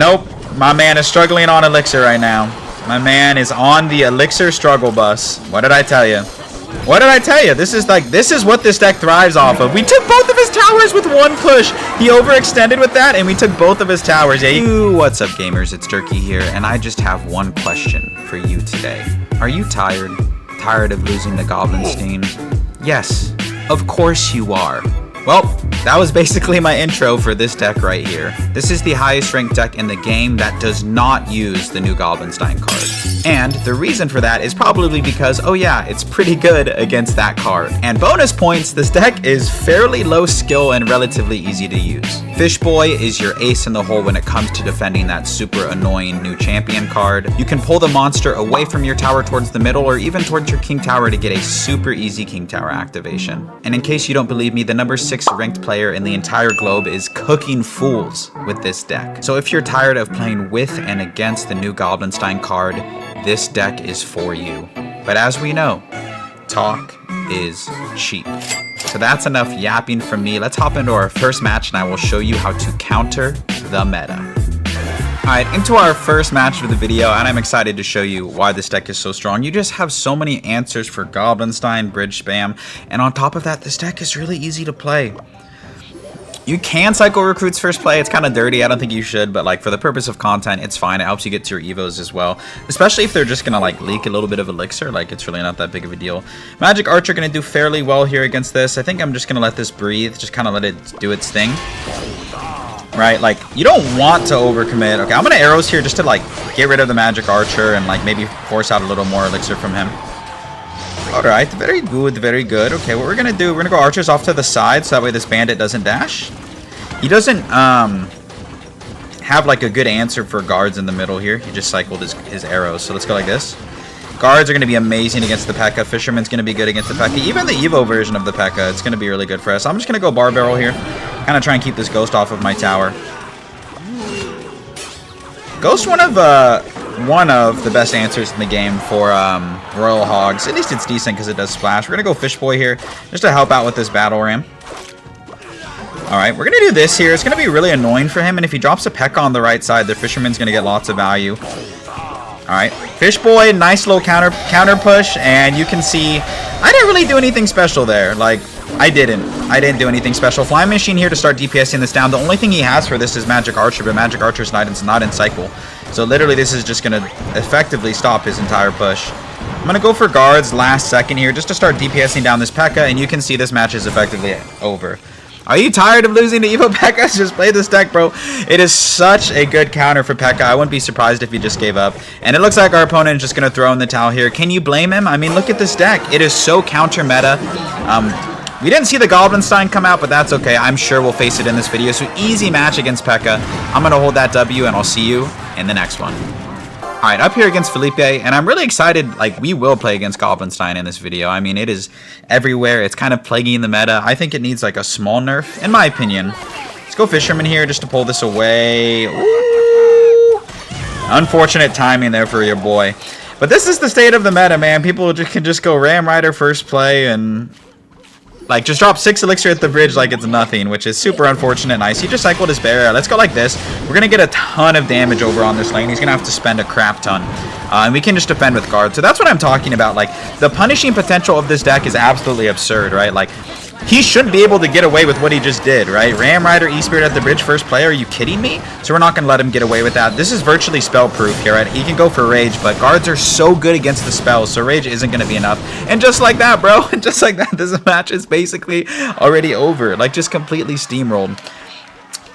Nope. My man is struggling on Elixir right now. My man is on the Elixir struggle bus. What did I tell you? What did I tell you? This is what this deck thrives off of. We took both of his towers with one push. He overextended with that, and we took both of his towers. Yeah. What's up, gamers? It's Turkey here, and I just have one question for you today. Are you tired? Tired of losing to Goblinstein? Yes, of course you are. Well, that was basically my intro for this deck right here. This is the highest ranked deck in the game that does not use the new Goblinstein card. And the reason for that is probably because, oh yeah, it's pretty good against that card. And bonus points, this deck is fairly low skill and relatively easy to use. Fishboy is your ace in the hole when it comes to defending that super annoying new champion card. You can pull the monster away from your tower towards the middle or even towards your king tower to get a super easy king tower activation. And in case you don't believe me, the number 6 ranked player in the entire globe is cooking fools with this deck. So if you're tired of playing with and against the new Goblinstein card, this deck is for you. But as we know, talk is cheap. So that's enough yapping from me. Let's hop into our first match and I will show you how to counter the meta. Alright, into our first match of the video, and I'm excited to show you why this deck is so strong. You just have so many answers for Goblinstein, bridge spam, and on top of that, this deck is really easy to play. You can cycle recruits first play. It's kind of dirty. I don't think you should, but like for the purpose of content, it's fine. It helps you get to your evos as well, especially if they're just gonna like leak a little bit of elixir. Like it's really not that big of a deal. Magic Archer gonna do fairly well here against this. I think I'm just gonna let this breathe, just kind of let it do its thing. Right, like you don't want to overcommit. Okay, I'm gonna arrows here just to like get rid of the Magic Archer and like maybe force out a little more elixir from him. Alright, very good, very good. Okay, what we're gonna do, we're gonna go archers off to the side so that way this bandit doesn't dash. He doesn't have like a good answer for guards in the middle here. He just cycled his arrows. So let's go like this. Guards are going to be amazing against the Pekka. Fisherman's going to be good against the Pekka. Even the Evo version of the Pekka, it's going to be really good for us. I'm just going to go bar barrel here. Kind of try and keep this ghost off of my tower. Ghost one of the best answers in the game for Royal Hogs. At least it's decent because it does splash. We're going to go Fishboy here just to help out with this battle ram. Alright, we're going to do this here. It's going to be really annoying for him, and if he drops a Pekka on the right side, the Fisherman's going to get lots of value. Alright, Fishboy, nice little counter push, and you can see I didn't really do anything special there. Like, I didn't do anything special. Flying Machine here to start DPSing this down. The only thing he has for this is Magic Archer, but Magic Archer's not in cycle. So literally this is just going to effectively stop his entire push. I'm going to go for guards last second here just to start DPSing down this Pekka, and you can see this match is effectively over. Are you tired of losing to Evo Pekka? Just play this deck, bro. It is such a good counter for Pekka. I wouldn't be surprised if he just gave up. And it looks like our opponent is just going to throw in the towel here. Can you blame him? I mean, look at this deck. It is so counter meta. We didn't see the Goblinstein come out, but that's okay. I'm sure we'll face it in this video. So easy match against Pekka. I'm going to hold that W, and I'll see you in the next one. Alright, up here against Felipe, and I'm really excited, like, we will play against Goblinstein in this video. I mean, it is everywhere. It's kind of plaguing the meta. I think it needs, like, a small nerf, in my opinion. Let's go Fisherman here just to pull this away. Ooh. Unfortunate timing there for your boy. But this is the state of the meta, man. People can just go Ram Rider first play and... like, just drop 6 elixir at the bridge like it's nothing, which is super unfortunate. Nice. He just cycled his barrier. Let's go like this. We're going to get a ton of damage over on this lane. He's going to have to spend a crap ton. And we can just defend with guard. So that's what I'm talking about. Like, the punishing potential of this deck is absolutely absurd, right? Like, he shouldn't be able to get away with what he just did, right? Ram Rider, E-Spirit at the bridge first play. Are you kidding me? So we're not going to let him get away with that. This is virtually spell proof here, right? He can go for Rage, but guards are so good against the spells, so Rage isn't going to be enough. And just like that, bro, just like that, this match is basically already over. Like, just completely steamrolled.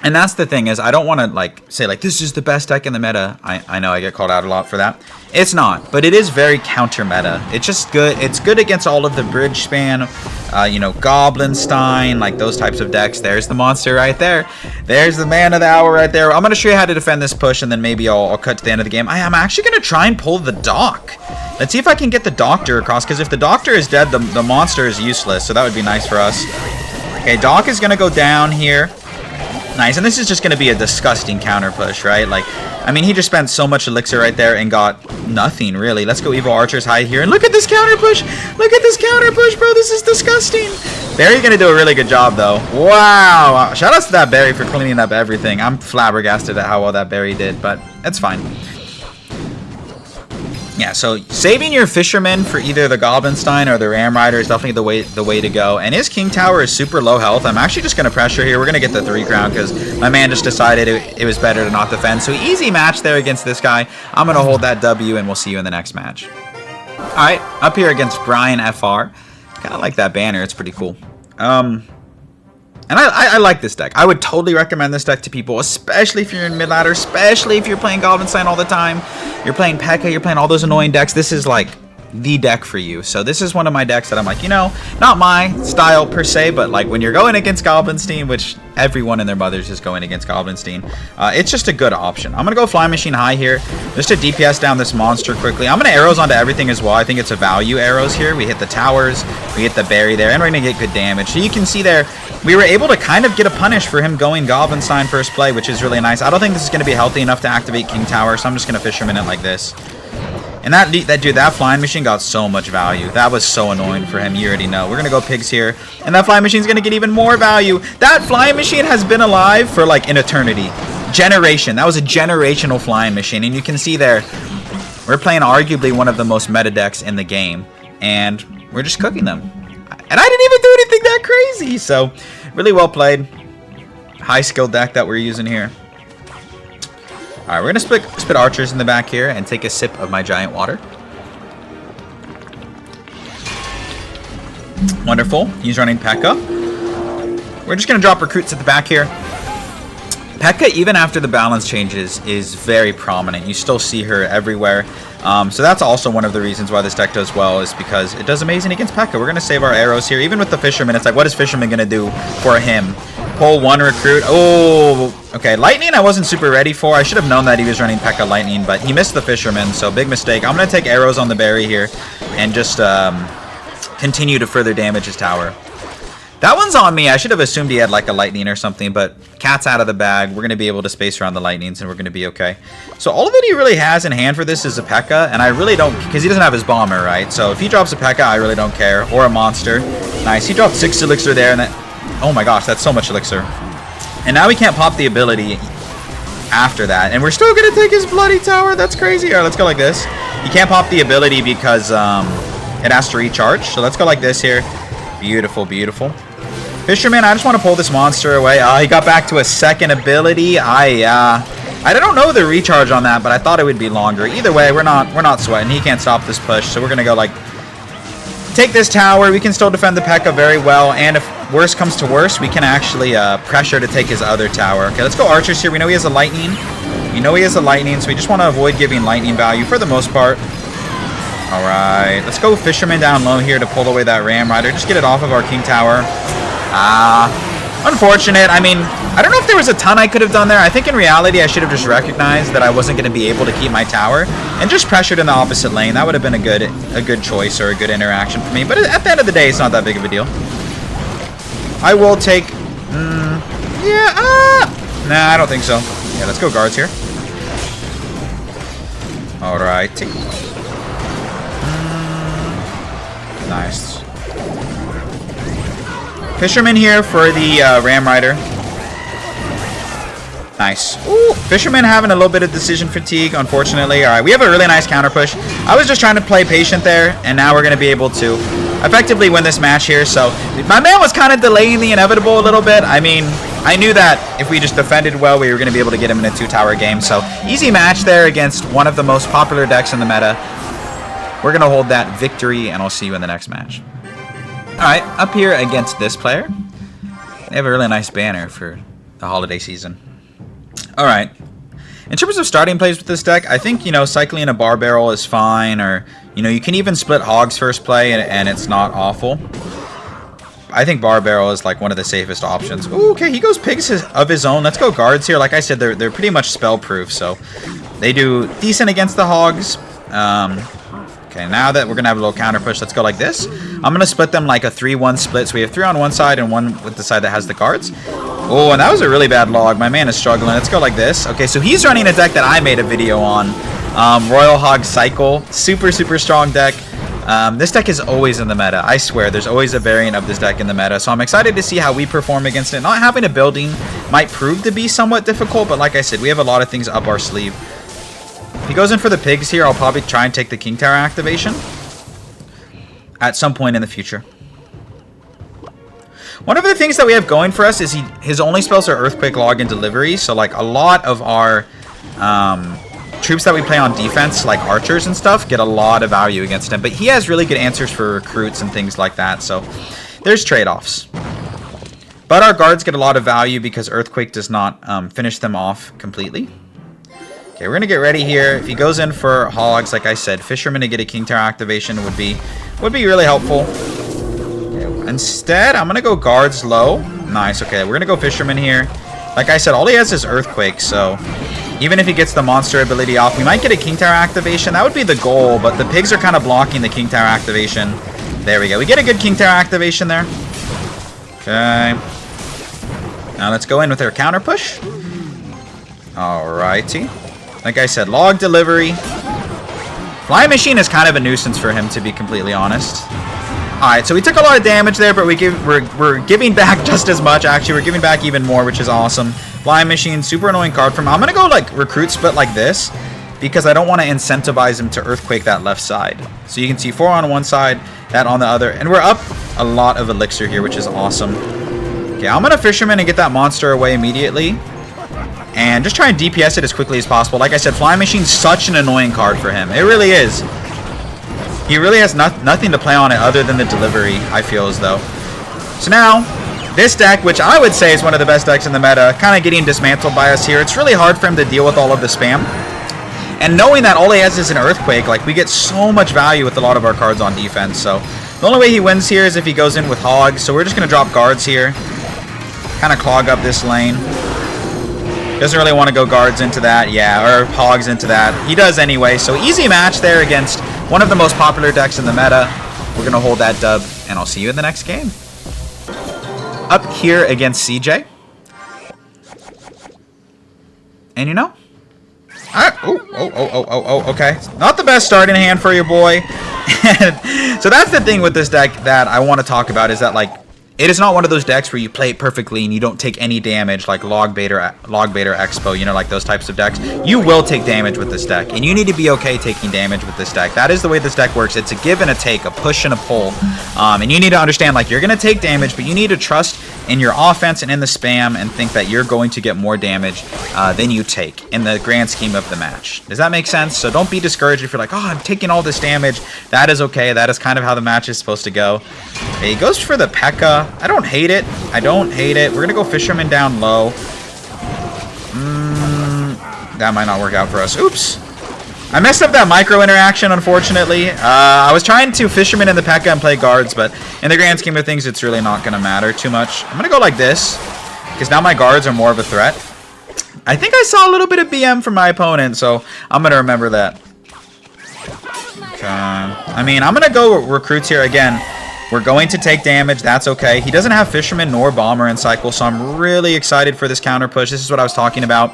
And that's the thing is, I don't want to like say like this is the best deck in the meta. I know I get called out a lot for that. It's not, but it is very counter meta. It's just good. It's good against all of the bridge span, you know, Goblinstein, like those types of decks. There's the monster right there. There's the man of the hour right there. I'm gonna show you how to defend this push, and then maybe I'll cut to the end of the game. I am actually gonna try and pull the dock. Let's see if I can get the doctor across, because if the doctor is dead, the monster is useless. So that would be nice for us. Okay, Doc is gonna go down here. Nice, and this is just going to be a disgusting counter push, right? Like, I mean, he just spent so much elixir right there and got nothing, really. Let's go Evil Archers high here, and look at this counter push! Look at this counter push, bro! This is disgusting! Barry's gonna do a really good job, though. Wow. Shout outs to that Barry for cleaning up everything. I'm flabbergasted at how well that Barry did, but it's fine. Yeah, so saving your Fisherman for either the Goblinstein or the Ram Rider is definitely the way to go. And his King Tower is super low health. I'm actually just going to pressure here. We're going to get the 3 crown because my man just decided it was better to not defend. So easy match there against this guy. I'm going to hold that W, and we'll see you in the next match. All right, up here against Brian FR. Kind of like that banner. It's pretty cool. And I like this deck. I would totally recommend this deck to people, especially if you're in mid-ladder, especially if you're playing Goblinstein all the time. You're playing Pekka, you're playing all those annoying decks. This is like the deck for you. So this is one of my decks that I'm like, you know, not my style per se, but like when you're going against Goblinstein, which everyone and their mothers is going against Goblinstein, it's just a good option. I'm going to go Flying Machine high here, just to DPS down this monster quickly. I'm going to arrows onto everything as well. I think it's a value arrows here. We hit the towers, we hit the berry there, and we're going to get good damage. So you can see there, we were able to kind of get a punish for him going Goblinstein first play, which is really nice. I don't think this is going to be healthy enough to activate King Tower, so I'm just going to Fisherman it like this. And that Flying Machine got so much value. That was so annoying for him. You already know. We're going to go Pigs here. And that Flying Machine's going to get even more value. That Flying Machine has been alive for like an eternity. Generation. That was a generational Flying Machine. And you can see there, we're playing arguably one of the most meta decks in the game. And we're just cooking them. And I didn't even do anything that crazy. So, really well played. High skill deck that we're using here. Alright, we're going to spit archers in the back here and take a sip of my giant water. Wonderful. He's running Pekka. We're just going to drop recruits at the back here. Pekka, even after the balance changes, is very prominent. You still see her everywhere. So that's also one of the reasons why this deck does well, is because it does amazing against Pekka. We're going to save our arrows here. Even with the Fisherman, it's like, what is Fisherman going to do for him? Pull 1 recruit. Oh, okay. Lightning I wasn't super ready for. I should have known that he was running Pekka Lightning, but he missed the Fisherman, so big mistake. I'm going to take arrows on the berry here and just continue to further damage his tower. That one's on me. I should have assumed he had like a lightning or something, but cat's out of the bag. We're going to be able to space around the lightnings, and we're going to be okay. So all of it he really has in hand for this is a Pekka, and I really don't, because he doesn't have his bomber, right? So if he drops a Pekka, I really don't care. Or a monster. Nice. He dropped 6 elixir there, and that... Oh my gosh, that's so much elixir. And now we can't pop the ability after that. And we're still going to take his bloody tower. That's crazy. All right, let's go like this. You can't pop the ability because it has to recharge. So let's go like this here. Beautiful, beautiful. Fisherman, I just want to pull this monster away. He got back to a second ability. I don't know the recharge on that, but I thought it would be longer. Either way, we're not sweating. He can't stop this push. So we're going to go like... Take this tower. We can still defend the Pekka very well, and if worse comes to worse, we can actually pressure to take his other tower. Okay, let's go archers here. We know he has a lightning. So we just want to avoid giving lightning value for the most part. All right, let's go Fisherman down low here to pull away that Ram Rider. Just get it off of our King Tower. Unfortunate. I mean, I don't know if there was a ton I could have done there. I think in reality, I should have just recognized that I wasn't going to be able to keep my tower and just pressured in the opposite lane. That would have been a good choice or a good interaction for me. But at the end of the day, it's not that big of a deal. I will take... Nah, I don't think so. Yeah, let's go guards here. All right. Nice. Fisherman here for the Ram Rider. Nice. Ooh, Fisherman having a little bit of decision fatigue, unfortunately. All right, we have a really nice counter push. I was just trying to play patient there, and now we're going to be able to effectively win this match here. So my man was kind of delaying the inevitable a little bit. I mean, I knew that if we just defended well, we were going to be able to get him in a 2-tower game. So easy match there against one of the most popular decks in the meta. We're going to hold that victory, and I'll see you in the next match. All right, up here against this player. They have a really nice banner for the holiday season. All right. In terms of starting plays with this deck, I think, you know, cycling a bar barrel is fine, or, you know, you can even split hogs first play, and it's not awful. I think bar barrel is like one of the safest options. Ooh, okay, he goes pigs of his own. Let's go guards here. Like I said, they're pretty much spell proof, so they do decent against the hogs. Okay, now that we're going to have a little counter push, let's go like this. I'm going to split them like a 3-1 split. So we have 3 on one side and 1 with the side that has the guards. Oh, and that was a really bad log. My man is struggling. Let's go like this. Okay, so he's running a deck that I made a video on. Royal Hog Cycle. Super, super strong deck. This deck is always in the meta. I swear, there's always a variant of this deck in the meta. So I'm excited to see how we perform against it. Not having a building might prove to be somewhat difficult, but like I said, we have a lot of things up our sleeve. If he goes in for the pigs here, I'll probably try and take the King Tower activation at some point in the future. One of the things that we have going for us is his only spells are Earthquake, Log, and Delivery. So like a lot of our troops that we play on defense, like archers and stuff, get a lot of value against him. But he has really good answers for recruits and things like that. So there's trade-offs. But our guards get a lot of value because Earthquake does not finish them off completely. Okay, we're going to get ready here. If he goes in for Hogs, like I said, Fisherman to get a King Tower activation would be really helpful. Okay, instead, I'm going to go guards low. Nice, okay, we're going to go Fisherman here. Like I said, all he has is Earthquake, so even if he gets the monster ability off, we might get a King Tower activation. That would be the goal, but the pigs are kind of blocking the King Tower activation. There we go. We get a good King Tower activation there. Okay. Now let's go in with our counter push. Alrighty. Like I said, Log, Delivery. Flying Machine is kind of a nuisance for him, to be completely honest. Alright, so we took a lot of damage there, but we're giving back just as much. Actually, we're giving back even more, which is awesome. Flying Machine, super annoying card from him. I'm going to go like recruit split like this because I don't want to incentivize him to Earthquake that left side. So you can see 4 on one side, that on the other. And we're up a lot of Elixir here, which is awesome. Okay, I'm going to Fisherman and get that monster away immediately. And just try and DPS it as quickly as possible. Like I said, Flying Machine's such an annoying card for him. It really is. He really has nothing to play on it other than the delivery, I feel as though. So now, this deck, which I would say is one of the best decks in the meta, kind of getting dismantled by us here. It's really hard for him to deal with all of the spam. And knowing that all he has is an Earthquake, like we get so much value with a lot of our cards on defense. So the only way he wins here is if he goes in with Hogs. So we're just going to drop guards here. Kind of clog up this lane. Doesn't really want to go guards into that, yeah, or Hogs into that. He does anyway, so easy match there against one of the most popular decks in the meta. We're going to hold that dub, and I'll see you in the next game. Up here against CJ. And you know, okay. Not the best starting hand for your boy. So that's the thing with this deck that I want to talk about is that, like, it is not one of those decks where you play it perfectly and you don't take any damage like Log Bait or Expo, you know, like those types of decks. You will take damage with this deck, and you need to be okay taking damage with this deck. That is the way this deck works. It's a give and a take, a push and a pull. And you need to understand, like, you're going to take damage, but you need to trust in your offense and in the spam and think that you're going to get more damage than you take in the grand scheme of the match. Does that make sense? So don't be discouraged if you're like, oh, I'm taking all this damage. That is okay. That is kind of how the match is supposed to go. Okay, he goes for the Pekka. I don't hate it. I don't hate it. We're going to go Fisherman down low. That might not work out for us. Oops. I messed up that micro interaction, unfortunately. I was trying to Fisherman in the Pekka and play guards, but in the grand scheme of things, it's really not going to matter too much. I'm going to go like this, because now my guards are more of a threat. I think I saw a little bit of BM from my opponent, so I'm going to remember that. Okay. I mean, I'm going to go recruits here again. We're going to take damage. That's okay. He doesn't have Fisherman nor Bomber in cycle, so I'm really excited for this counter push. This is what I was talking about.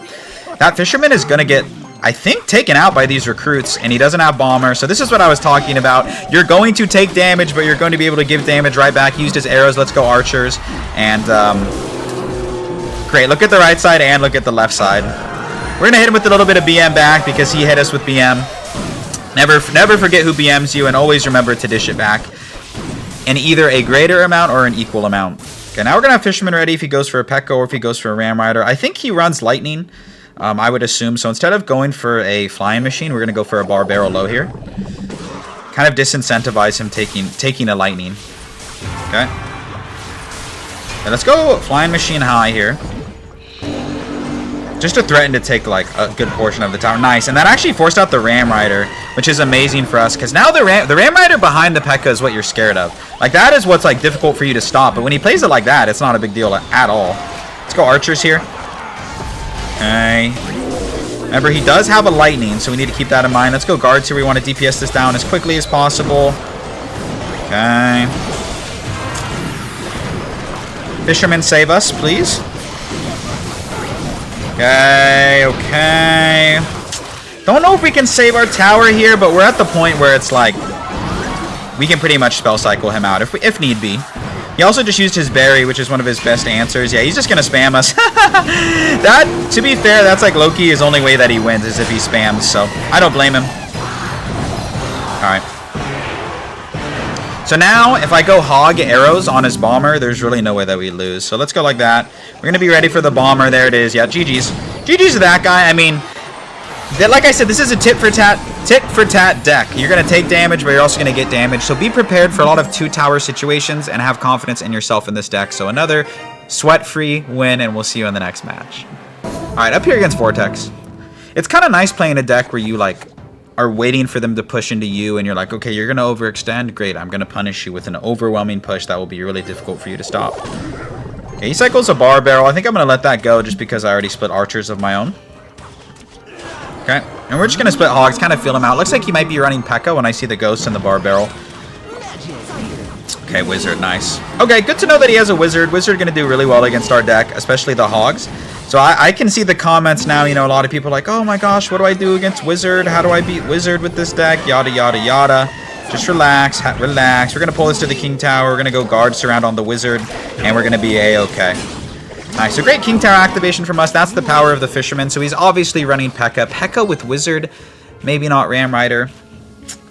That Fisherman is going to get, I think, taken out by these recruits, and he doesn't have Bomber, so this is what I was talking about. You're going to take damage, but you're going to be able to give damage right back. He used his arrows. Let's go Archers. And, great. Look at the right side and look at the left side. We're going to hit him with a little bit of BM back because he hit us with BM. Never forget who BMs you, and always remember to dish it back in either a greater amount or an equal amount. Okay, now we're going to have Fisherman ready if he goes for a Pekka or if he goes for a Ram Rider. I think he runs Lightning, I would assume. So instead of going for a Flying Machine, we're going to go for a Bar Barrel low here. Kind of disincentivize him taking a Lightning. Okay. Okay, let's go Flying Machine high here. Just to threaten to take, like, a good portion of the tower. Nice. And that actually forced out the Ram Rider, which is amazing for us. Because now the Ram Rider behind the Pekka is what you're scared of. Like, that is what's, like, difficult for you to stop. But when he plays it like that, it's not a big deal at all. Let's go Archers here. Okay. Remember, he does have a Lightning, so we need to keep that in mind. Let's go Guards here. We want to DPS this down as quickly as possible. Okay. Fisherman, save us, please. Okay, okay. Don't know if we can save our tower here, but we're at the point where it's like, we can pretty much spell cycle him out if need be. He also just used his berry, which is one of his best answers. Yeah, he's just going to spam us. That, to be fair, that's like low-key his only way that he wins is if he spams, so I don't blame him. Alright. So now, if I go hog arrows on his bomber, there's really no way that we lose. So let's go like that. We're going to be ready for the bomber. There it is. Yeah, GG's. GG's to that guy. I mean, like I said, this is a tit-for-tat deck. You're going to take damage, but you're also going to get damage. So be prepared for a lot of two-tower situations and have confidence in yourself in this deck. So another sweat-free win, and we'll see you in the next match. All right, up here against Vortex. It's kind of nice playing a deck where you, like, are waiting for them to push into you, and you're like, okay, you're going to overextend. Great, I'm going to punish you with an overwhelming push that will be really difficult for you to stop. Okay, he cycles a bar barrel. I think I'm going to let that go just because I already split archers of my own. Okay, and we're just going to split hogs, kind of feel him out. Looks like he might be running Pekka when I see the ghost in the bar barrel. Okay, wizard, nice. Okay, good to know that he has a wizard. Wizard going to do really well against our deck, especially the hogs. So I can see the comments now, you know, a lot of people are like, oh my gosh, what do I do against wizard? How do I beat wizard with this deck? Yada, yada, yada. Just relax, relax. We're going to pull this to the king tower. We're going to go guard surround on the wizard, and we're going to be a-okay. Nice, so great king tower activation from us. That's the power of the fisherman. So he's obviously running Pekka. Pekka with wizard, maybe not Ram Rider.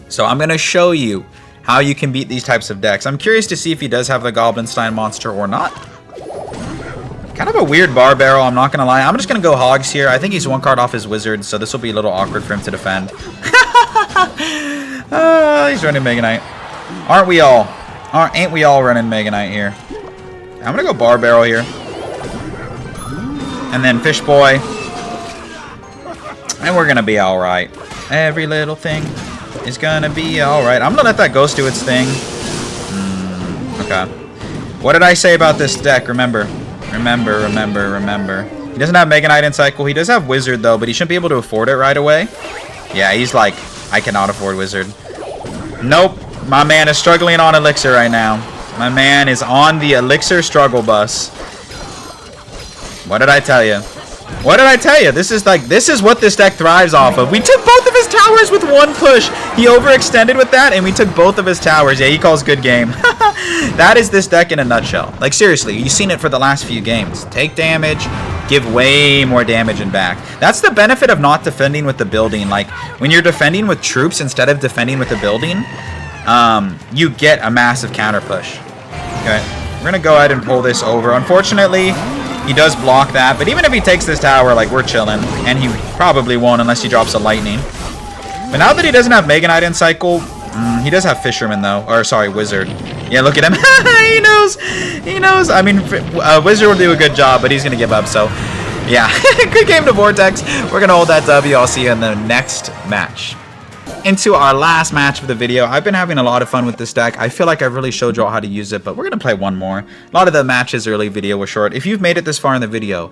So I'm going to show you how you can beat these types of decks. I'm curious to see if he does have the Goblinstein monster or not. Kind of a weird bar barrel, I'm not going to lie. I'm just going to go hogs here. I think he's one card off his wizard, so this will be a little awkward for him to defend. He's running Mega Knight. Aren't we all? Ain't we all running Mega Knight here? I'm going to go bar barrel here. And then Fish Boy. And we're going to be alright. Every little thing is going to be alright. I'm going to let that ghost do its thing. Okay. What did I say about this deck? Remember. Remember. He doesn't have Mega Knight in cycle. He does have Wizard, though, but he shouldn't be able to afford it right away. Yeah, he's like, I cannot afford Wizard. Nope. My man is struggling on Elixir right now. My man is on the Elixir struggle bus. What did I tell you? What did I tell you? This is what this deck thrives off of. We took both of his towers with one push. He overextended with that, and we took both of his towers. Yeah, he calls good game. That is this deck in a nutshell. Like, seriously, you've seen it for the last few games. Take damage, give way more damage and back. That's the benefit of not defending with the building. Like, when you're defending with troops instead of defending with the building, you get a massive counter push. Okay, we're going to go ahead and pull this over. Unfortunately, he does block that, but even if he takes this tower, like, we're chilling. And he probably won't unless he drops a lightning. But now that he doesn't have Mega Knight in cycle, he does have Fisherman, though. Or, sorry, Wizard. Yeah, look at him. He knows. He knows. I mean, Wizard will do a good job, but he's going to give up, so... Yeah, good game to Vortex. We're going to hold that W. I'll see you in the next match. Into our last match of the video. I've been having a lot of fun with this deck. I feel like I've really showed you all how to use it, but we're going to play one more. A lot of the matches early video were short. If you've made it this far in the video,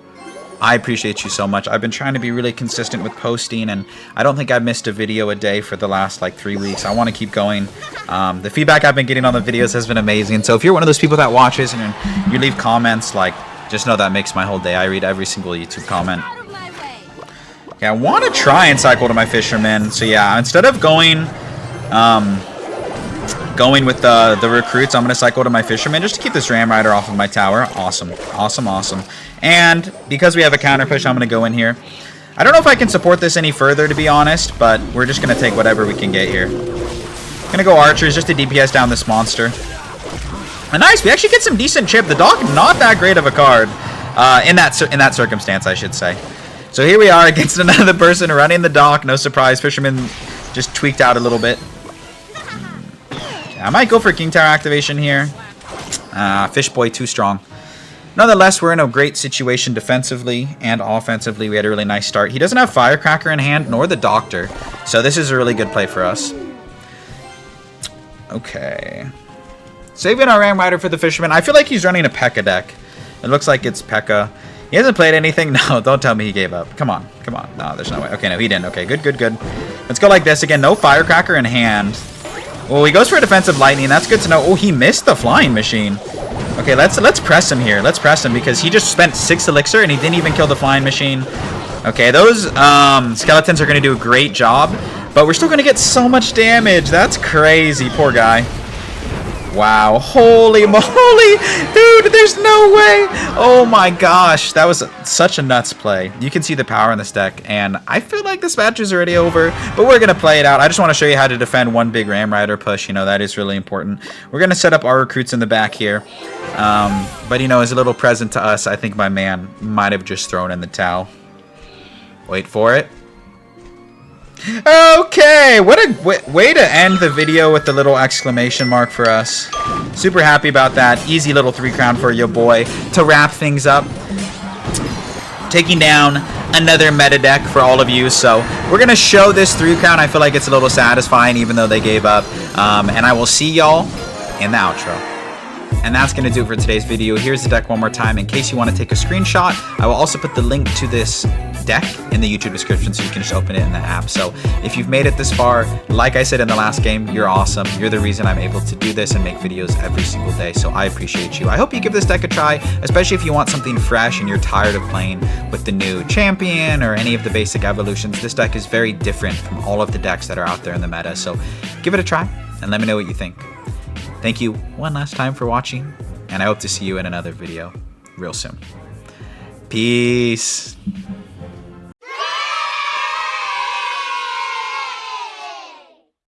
I appreciate you so much. I've been trying to be really consistent with posting, and I don't think I've missed a video a day for the last, like, 3 weeks. I want to keep going. The feedback I've been getting on the videos has been amazing. So if you're one of those people that watches and you leave comments, like, just know that makes my whole day. I read every single YouTube comment. Okay, I want to try and cycle to my Fisherman. So yeah, instead of going with the recruits, I'm going to cycle to my Fisherman just to keep this Ram Rider off of my tower. Awesome. Awesome, awesome. And because we have a counter push, I'm going to go in here. I don't know if I can support this any further, to be honest, but we're just going to take whatever we can get here. Going to go archers just to DPS down this monster. And nice, we actually get some decent chip. The Doc, not that great of a card in that circumstance, I should say. So here we are against another person running the Doc. No surprise, Fisherman just tweaked out a little bit. I might go for King Tower activation here. Fish Boy too strong. Nonetheless, we're in a great situation defensively and offensively. We had a really nice start. He doesn't have Firecracker in hand, nor the Doctor. So this is a really good play for us. Okay. Saving our Ram Rider for the Fisherman. I feel like he's running a Pekka deck. It looks like it's Pekka. He hasn't played anything. No, don't tell me he gave up. Come on. Come on. No, there's no way. Okay, no, he didn't. Okay, good, good, good. Let's go like this again. No Firecracker in hand. Well, he goes for a defensive lightning. That's good to know. Oh, he missed the flying machine. Okay, let's press him here. Let's press him because he just spent 6 elixir and he didn't even kill the flying machine. Okay, those skeletons are going to do a great job, but we're still going to get so much damage. That's crazy. Poor guy. Wow, holy moly, dude, there's no way. Oh my gosh, that was such a nuts play. You can see the power in this deck, and I feel like this match is already over, but we're gonna play it out. I just want to show you how to defend one big Ram Rider push. You know, that is really important. We're gonna set up our recruits in the back here, but you know, as a little present to us, I think my man might have just thrown in the towel. Wait for it. Okay, what a way to end the video with the little exclamation mark for us. Super happy about that. Easy little 3-crown for your boy to wrap things up. Taking down another meta deck for all of you. So we're going to show this 3-crown. I feel like it's a little satisfying even though they gave up. And I will see y'all in the outro. And that's going to do it for today's video. Here's the deck one more time in case you want to take a screenshot. I will also put the link to this deck in the YouTube description so you can just open it in the app. So if you've made it this far, like I said in the last game, you're awesome. You're the reason I'm able to do this and make videos every single day. So I appreciate you. I hope you give this deck a try, especially if you want something fresh and you're tired of playing with the new champion or any of the basic evolutions. This deck is very different from all of the decks that are out there in the meta. So give it a try and let me know what you think. Thank you one last time for watching, and I hope to see you in another video real soon. Peace.